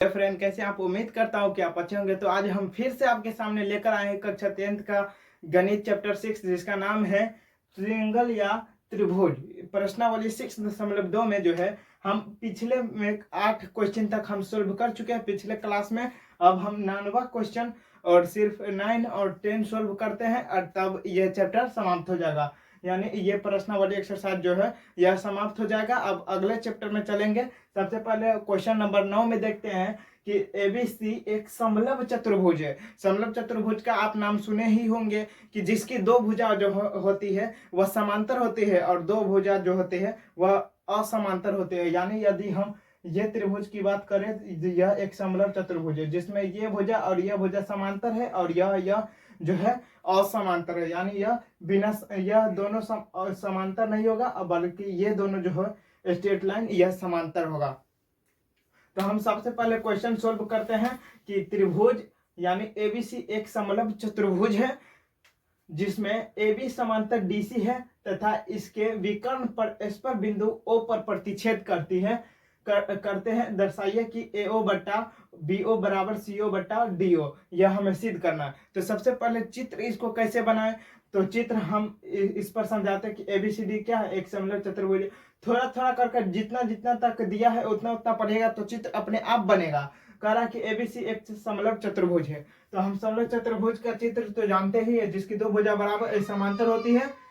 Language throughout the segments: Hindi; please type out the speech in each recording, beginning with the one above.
फ्रेंड, कैसे आप? उम्मीद करता हूँ कि आप अच्छे होंगे। तो आज हम फिर से आपके सामने लेकर आए हैं कक्षा 10th का गणित चैप्टर 6, जिसका नाम है त्रिंगल या त्रिभुज। प्रश्नावली 6.2 में जो है हम पिछले में 8 क्वेश्चन तक हम सोल्व कर चुके हैं पिछले क्लास में। अब हम 9वां क्वेश्चन और सिर्फ 9 और 10 सोल्व करते हैं और तब यह चैप्टर समाप्त हो जाएगा। यानी ये प्रश्नावली एक्सरसाइज जो है यह समाप्त हो जाएगा। अब अगले चैप्टर में चलेंगे। सबसे पहले क्वेश्चन नंबर 9 में देखते हैं कि एबीसी एक समलंब चतुर्भुज है। समलंब चतुर्भुज का आप नाम सुने ही होंगे कि जिसकी दो भुजा जो होती है वह समांतर होती है और दो भुजा जो होती है वह असमांतर होती है। यानी यदि हम ये त्रिभुज की बात करें तो यह एक समलंब चतुर्भुज है जिसमें ये भुजा और यह भुजा समांतर है और यह जो है असमांतर है। यानी यह दोनों समांतर नहीं होगा, बल्कि ये दोनों जो है स्ट्रेट लाइन यह समांतर होगा। तो हम सबसे पहले क्वेश्चन सोल्व करते हैं कि त्रिभुज यानी एबीसी एक समलंब चतुर्भुज है जिसमें AB समांतर DC है तथा इसके विकर्ण परस्पर बिंदु O पर प्रतिच्छेद करते हैं। दर्शाइए कि AO बट्टा BO बराबर CO बट्टा DO। यह हमें सिद्ध करना है। तो सबसे पहले चित्र इसको कैसे बनाएं, तो चित्र हम इस पर समझाते हैं कि ABCD क्या है, एक समलंब चतुर्भुज। थोड़ा थोड़ा करके जितना जितना तक दिया है उतना उतना पढ़ेगा तो चित्र अपने आप बनेगा। कह रहा कि एबीसी एक समलंब चतुर्भुज है। तो हम समलंब चतुर्भुज का चित्र तो जानते ही है, जिसकी दो भुजा बराबर समांतर होती है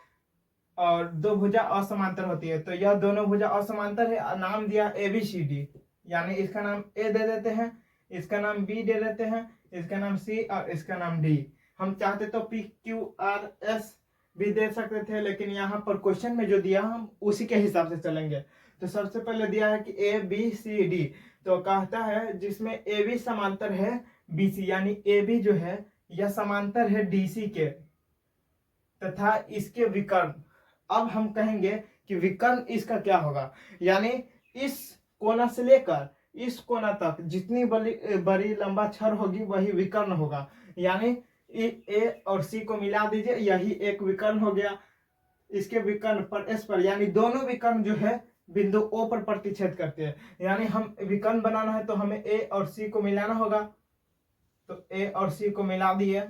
और दो भुजा असमांतर होती है। तो यह दोनों भुजा असमांतर है, नाम दिया एबीसीडी। यानी इसका नाम ए दे देते हैं, इसका नाम बी दे देते हैं, इसका नाम सी और इसका नाम डी। हम चाहते तो पी क्यू आर एस भी दे सकते थे, लेकिन यहाँ पर क्वेश्चन में जो दिया हम उसी के हिसाब से चलेंगे। तो सबसे पहले दिया है कि ए बी सी डी। तो कहता है जिसमें ए बी समांतर है बी सी, यानी ए बी जो है यह समांतर है डी सी के तथा इसके विकर्ण। अब हम कहेंगे कि विकर्ण इसका क्या होगा, यानी इस कोना से लेकर इस कोना तक जितनी बड़ी लंबा छड़ होगी वही विकर्ण होगा। यानी ए और सी को मिला दीजिए, यही एक विकर्ण हो गया। इसके विकर्ण परस्पर यानी दोनों विकर्ण जो है बिंदु O पर प्रतिच्छेद करते हैं। यानी हम विकर्ण बनाना है तो हमें A और C को मिलाना होगा। तो A और C को मिला दिए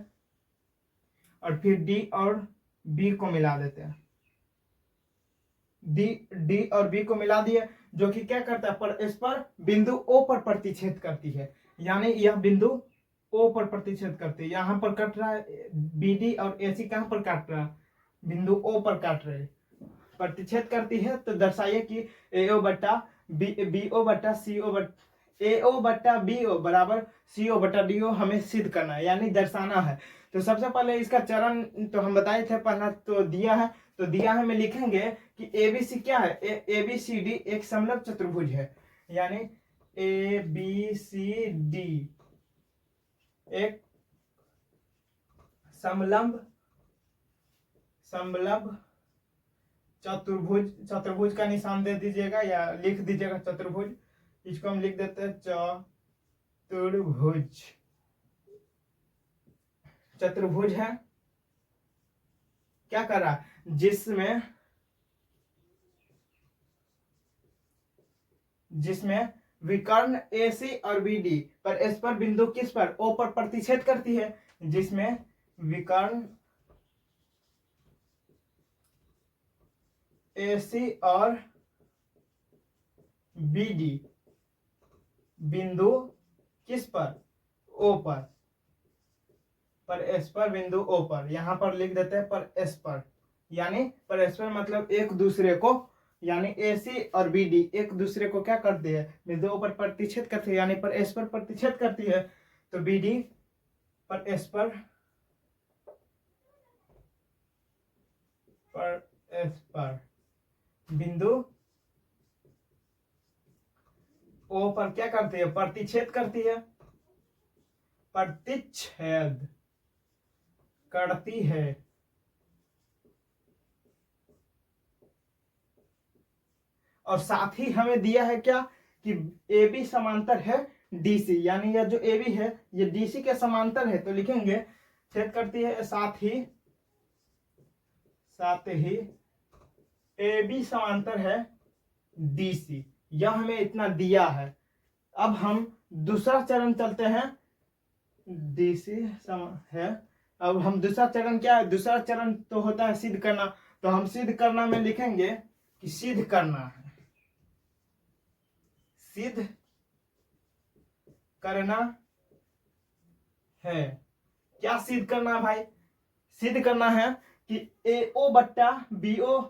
और फिर D और B को मिला देते हैं। D और B को मिला दिए, जो कि क्या करता है, परस्पर बिंदु O पर प्रतिच्छेद करती है। यानी यह बिंदु O पर प्रतिच्छेद करती है। यहाँ पर कट रहा है BD और AC कहाँ पर काट रहा है, बिंदु O पर काट रहे हैं, प्रतिच्छेद करती है। तो दर्शाइए कि AO बट्टा BO बट्टा CO बट्टा AO बट्टा BO बराबर CO बट्टा DO हमें सिद्ध करना है, यानी दर्शाना है। तो सबसे पहले इसका चरण तो हम बताए थे, पहला तो दिया है। तो दिया है में लिखेंगे कि ABC क्या है, ABCD एक समलंब चतुर्भुज है। यानी ABCD एक समलंब चतुर्भुज का निशान दे दीजिएगा या लिख दीजिएगा चतुर्भुज। इसको हम लिख देते हैं चतुर्भुज है। क्या कर रहा है, जिसमें विकर्ण AC और BD परस्पर बिंदु किस पर, O पर प्रतिच्छेद करती है। जिसमें विकर्ण AC और BD बिंदु किस पर, O पर, परस्पर बिंदु O पर। यहां पर लिख देते हैं परस्पर। यानी परस्पर मतलब एक दूसरे को, यानी AC और BD एक दूसरे को क्या करती है, बिंदु O पर प्रतिच्छेद करती है, यानी परस्पर प्रतिच्छेद करती है। तो BD परस्पर बिंदु O पर क्या करती है, प्रतिच्छेद करती है, प्रतिच्छेद करती है। और साथ ही हमें दिया है क्या कि AB समांतर है DC, यानी यह जो AB है ये DC के समांतर है। तो लिखेंगे छेद करती है, साथ ही AB समांतर है DC। यह हमें इतना दिया है। अब हम दूसरा चरण चलते हैं, डीसी है। अब हम दूसरा चरण क्या है, दूसरा चरण तो होता है सिद्ध करना, तो हम सिद्ध करना में लिखेंगे कि सिद्ध करना है, सिद्ध करना है। क्या सिद्ध करना है भाई, सिद्ध करना है कि AO बट्टा BO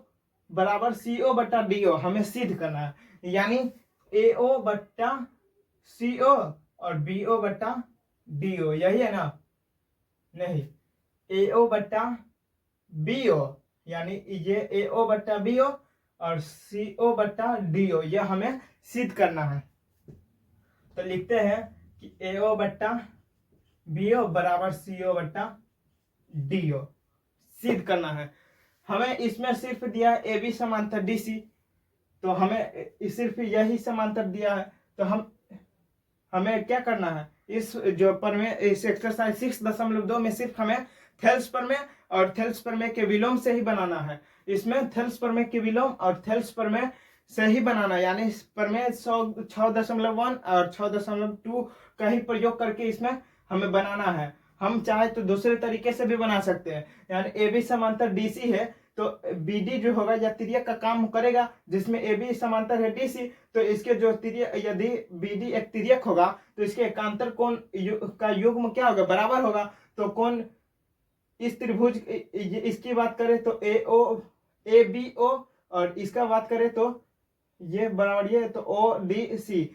बराबर CO बट्टा DO हमें सिद्ध करना है, यानी AO बट्टा CO और BO बट्टा DO, यही है ना, नहीं, AO बट्टा BO यानी ये AO बट्टा BO और CO बट्टा DO, यह हमें सिद्ध करना है। तो लिखते हैं कि AO बट्टा BO बराबर CO बट्टा DO सिद्ध करना है। हमें इसमें सिर्फ दिया है AB समांतर DC, तो हमें सिर्फ यही समांतर दिया है, तो हमें क्या करना है, इस जो प्रमेय, इस एक्सरसाइज 6.2 में सिर्फ हमें थेल्स प्रमेय और थेल्स प्रमेय के विलोम से ही बनाना है। इसमें थेल्स प्रमेय के विलोम और थेल्स प्रमेय से ही बनाना, यानी प्रमेय 6.1 और 6.2 का ही प्रयोग करके इसमें हमें बनाना है। हम चाहे तो दूसरे तरीके से भी बना सकते हैं, यानी AB समांतर DC है तो BD जो होगा या तिर्यक का काम करेगा, जिसमें AB समांतर है DC, तो इसके जो तिर्यक, यदि BD एक तिर्यक होगा तो इसके एकांतर कोण का युग्म क्या होगा, बराबर होगा। तो कोण इस त्रिभुज, इसकी बात करें तो ABO और इसका बात करें तो ये बराबर ये, तो ODC,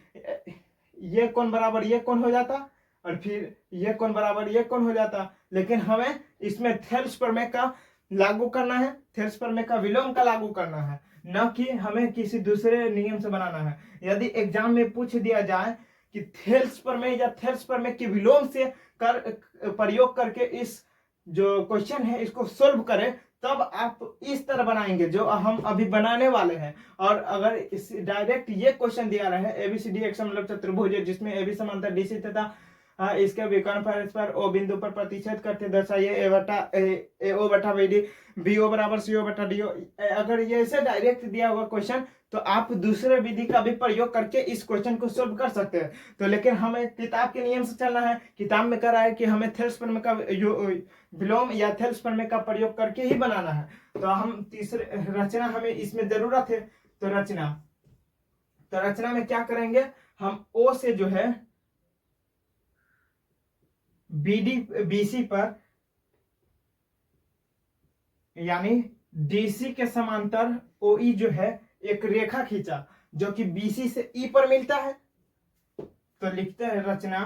ये कोण बराबर ये कोण हो जाता और फिर ये कोण बराबर ये कोण हो जाता। लेकिन हमें इसमें थेल्स प्रमेय का लागू करना है, थेल्स प्रमेय का विलोम का लागू करना है, न कि हमें किसी दूसरे नियम से बनाना है। यदि एग्जाम में पूछ दिया जाए कि थेल्स प्रमेय या थेल्स प्रमेय के विलोम से प्रयोग करके इस जो क्वेश्चन है इसको सोल्व करें, तब आप इस तरह बनाएंगे जो हम अभी बनाने वाले हैं। और अगर इस डायरेक्ट ये क्वेश्चन दिया रहे ABCD एक समलंब चतुर्भुज है जिसमें AB समांतर DC तथा इसके विकर्ण परस्पर O बिंदु पर प्रतिच्छेद करते दर्शाइए AO बटा BD BO बराबर CO बटा DO, अगर ये ऐसे डायरेक्ट दिया हुआ क्वेश्चन तो आप दूसरे विधि का भी प्रयोग करके इस क्वेश्चन को सोल्व कर सकते हैं। तो लेकिन हमें किताब के नियम से चलना है। किताब में कह रहा है कि हमें थेल्स प्रमेय का विलोम या थेल्स प्रमेय का प्रयोग करके ही बनाना है। तो हम तीसरे रचना हमें इसमें जरूरत है, तो रचना में क्या करेंगे, हम O से जो है BC पर यानी DC के समांतर OE जो है एक रेखा खींचा जो कि BC से E पर मिलता है। तो लिखते हैं रचना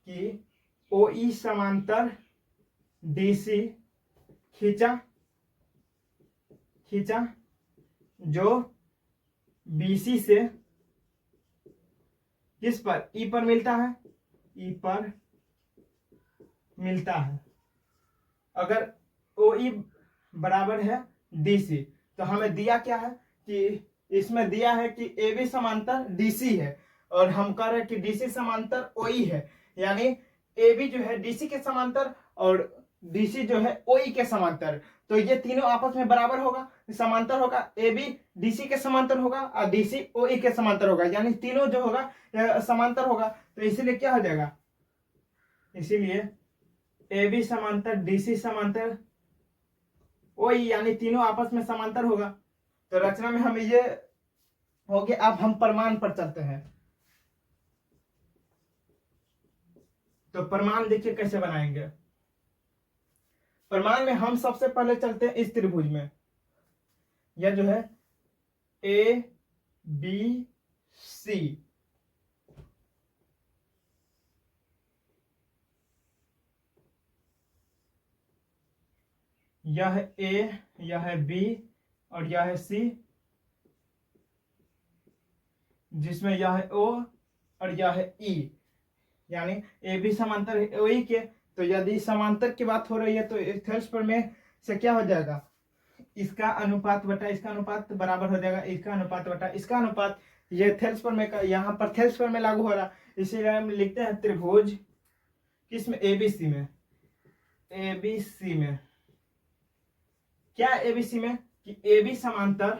कि OE समांतर DC खींचा जो BC से किस पर, E पर मिलता है, E पर मिलता है। अगर OE बराबर है DC, तो हमें दिया क्या है कि इसमें दिया है कि AB समांतर DC है और हम कह रहे हैं कि DC समांतर OE है, यानी AB जो है DC के समांतर और DC जो है OE के समांतर, तो ये तीनों आपस में बराबर होगा, समांतर होगा। AB DC के समांतर होगा और DC OE के समांतर होगा, यानी तीनों जो होगा समांतर होगा। तो इसीलिए क्या हो जाएगा, इसीलिए AB समांतर DC समांतर OE, यानी तीनों आपस में समांतर होगा। तो रचना में हमें ये हो गया। अब हम प्रमाण पर चलते हैं। तो प्रमाण देखिए कैसे बनाएंगे। प्रमाण में हम सबसे पहले चलते हैं इस त्रिभुज में, यह जो है ABC, यह है A, यह है B और यह है C, जिसमें यह है O और यह है E, यानी AB समांतर है OE के। तो यदि समांतर की बात हो रही है तो थेल्स प्रमेय से क्या हो जाएगा, इसका अनुपात बटा इसका अनुपात बराबर हो जाएगा इसका अनुपात बटा इसका अनुपात। ये थेल्स प्रमेय का, यहाँ पर थेल्स प्रमेय लागू हो रहा, इसीलिए हम लिखते हैं त्रिभुज किसमें, ABC में। ABC में क्या, ABC में कि AB समांतर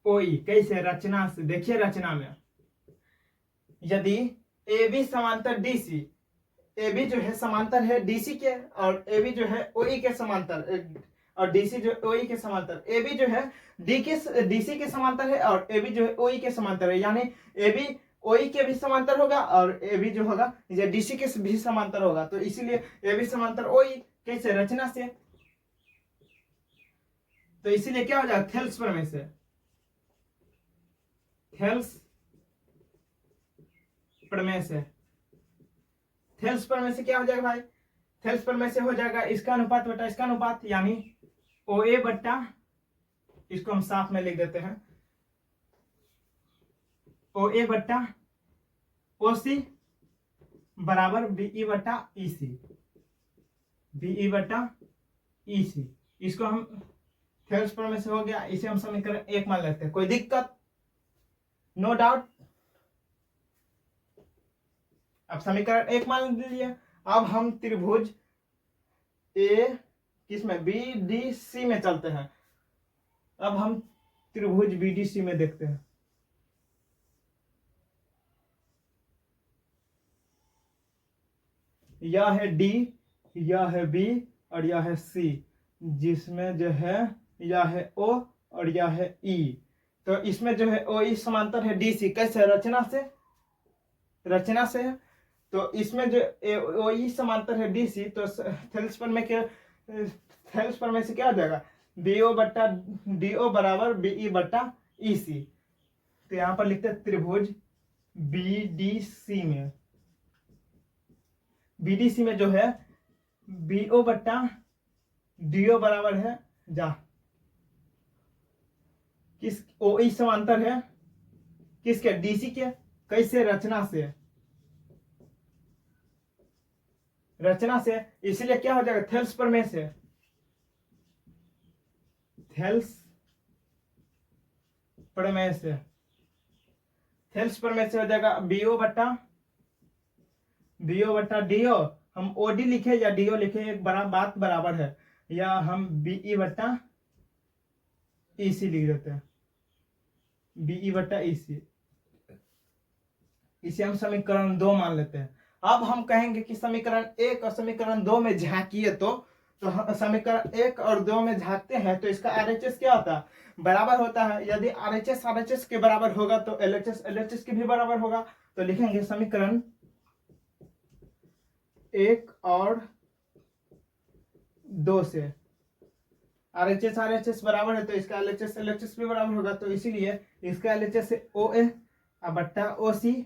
ओ ई। कैसे? रचना से। देखिए रचना में यदि ए बी समांतर डी सी, ए बी जो है समांतर है डीसी के, और ए बी जो है ओ ई के समांतर, और डीसी जो ओ ई के समांतर। ए बी जो है डीसी के समांतर है, और ए बी जो है ओ ई के समांतर है, यानी ए बी ओ ई के भी समांतर होगा और ए बी जो होगा ये डीसी के भी समांतर होगा। तो इसीलिए ए बी समांतर ओ ई। कैसे? रचना से। तो इसीलिए क्या हो जाएगा? थेल्स प्रमेय से। थेल्स प्रमेय से। थेल्स प्रमेय से क्या हो जाएगा भाई? थेल्स प्रमेय से हो जाएगा इसका अनुपात बटा इसका अनुपात, यानी ओ ए बट्टा, इसको हम साथ में लिख देते हैं, ओ ए बट्टा ओ सी बराबर बीई बट्टा ई सी। बीई बट्टा ई सी, इसको हम थेल्स प्रमेय से हो गया। इसे हम समीकरण 1 मान लेते हैं। कोई दिक्कत? No doubt. अब समीकरण 1 मान लीजिए। अब हम त्रिभुज ए किसमें? बी डी सी में चलते हैं। अब हम त्रिभुज बी डी सी में देखते हैं। यह है डी, यह है बी और यह है सी, जिसमें जो है यह है ओ और यह है ई। तो इसमें जो है ओ ई समांतर है डी सी। कैसे? रचना से। रचना से है। तो इसमें जो ओ ई समांतर है डी सी, तो थेल्स प्रमेय से क्या हो जाएगा? बी ओ बट्टा डी ओ बराबर बीई बट्टा ई सी। तो यहां पर लिखते हैं त्रिभुज बी डी सी में, बीडीसी में जो है बीओ बट्टा डीओ बराबर है जा किस? ओ ई समांतर है किसके? डीसी के। कैसे? रचना से। रचना से, इसलिए क्या हो जाएगा? थेल्स प्रमेय से। थेल्स प्रमेय से। थेल्स प्रमेय से हो जाएगा बीओ बट्टा डीओ। हम ओडी लिखे या डीओ लिखे, एक बड़ा बात बराबर है, या हम बीई बट्टा ईसी लिख देते हैं। बीई बट्टा ईसी, इसे हम समीकरण 2 मान लेते हैं। अब हम कहेंगे कि समीकरण 1 और समीकरण 2 में झांकिए तो समीकरण 1 और 2 में झांकते हैं तो इसका आरएचएस क्या होता है? बराबर होता है। यदि आरएचएस के बराबर होगा तो एलएचएस के भी बराबर होगा। तो लिखेंगे समीकरण 1 और 2 से आरएचएस बराबर है, तो इसका एलएचएस भी बराबर होगा। तो इसीलिए इसका एलएचएस है ओ ए बट्टा ओ सी,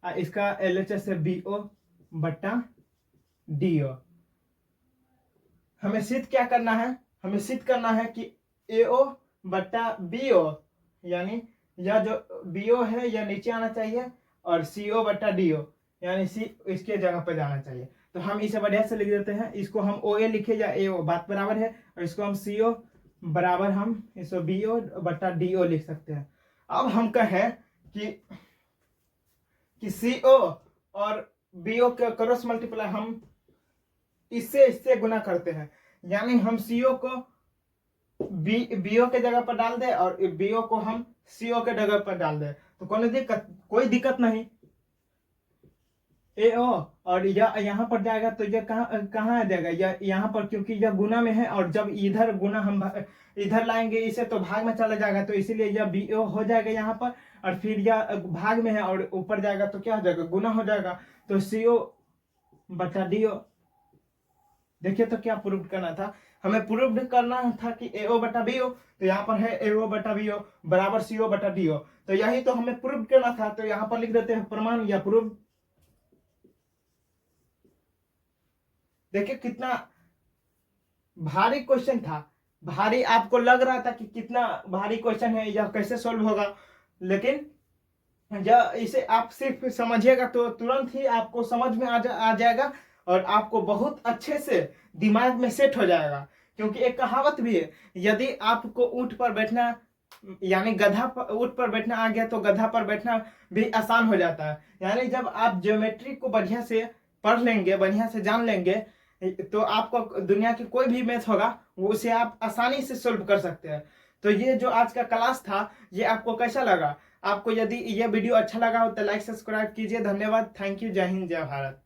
इसका एलएचएस है बी ओ बट्टा डी ओ। हमें सिद्ध क्या करना है? हमें सिद्ध करना है कि ए ओ बट्टा बी ओ, यानी यह जो बी ओ है यह नीचे आना चाहिए, और सी ओ बट्टा डी ओ, यानी सी इसके जगह पर जाना चाहिए। तो हम इसे बढ़िया से लिख देते हैं। इसको हम ओ ए लिखे या ए ओ, बात बराबर है। और इसको हम सी ओ बराबर हम इसको बी ओ बट्टा डी ओ लिख सकते हैं। अब हम कहें कि सी ओ और बी ओ का क्रॉस मल्टीप्लाई हम इससे गुना करते हैं, यानी हम सी ओ को बी ओ के जगह पर डाल दे और बी ओ को हम सी ओ के जगह पर डाल दे, तो कोई दिक्कत नहीं। ए ओ और यहाँ पर जाएगा तो यह कहाँ आ जाएगा? यहाँ पर, क्योंकि यह गुना में है, और जब इधर गुना हम इधर लाएंगे इसे तो भाग में चला जाएगा, तो इसीलिए यह बी ओ हो जाएगा यहाँ पर, और फिर यह भाग में है और ऊपर जाएगा तो क्या हो जाएगा? गुना हो जाएगा। तो सी ओ बटा डी ओ। देखिए तो क्या प्रूव करना था? हमें प्रूव करना था कि ए ओ बटा बी ओ, तो यहाँ पर है ए ओ बटा बी ओ बराबर सी ओ बटा डी ओ। तो यही तो हमें प्रूव करना था। तो यहाँ पर लिख देते हैं प्रमाण या प्रूव। देखिए कितना भारी क्वेश्चन था। भारी आपको लग रहा था कि कितना भारी क्वेश्चन है, यह कैसे सोल्व होगा, लेकिन इसे आप सिर्फ समझिएगा तो तुरंत ही आपको समझ में आ जाएगा, और आपको बहुत अच्छे से दिमाग में सेट हो जाएगा। क्योंकि एक कहावत भी है, यदि आपको ऊंट पर बैठना यानी ऊंट पर बैठना आ गया तो गधा पर बैठना भी आसान हो जाता है। यानी जब आप ज्योमेट्री को बढ़िया से पढ़ लेंगे, बढ़िया से जान लेंगे, तो आपको दुनिया की कोई भी मैथ होगा वो उसे आप आसानी से सोल्व कर सकते हैं। तो ये जो आज का क्लास था ये आपको कैसा लगा? आपको यदि ये वीडियो अच्छा लगा हो तो लाइक सब्सक्राइब कीजिए। धन्यवाद। Thank you. जय हिंद, जय भारत।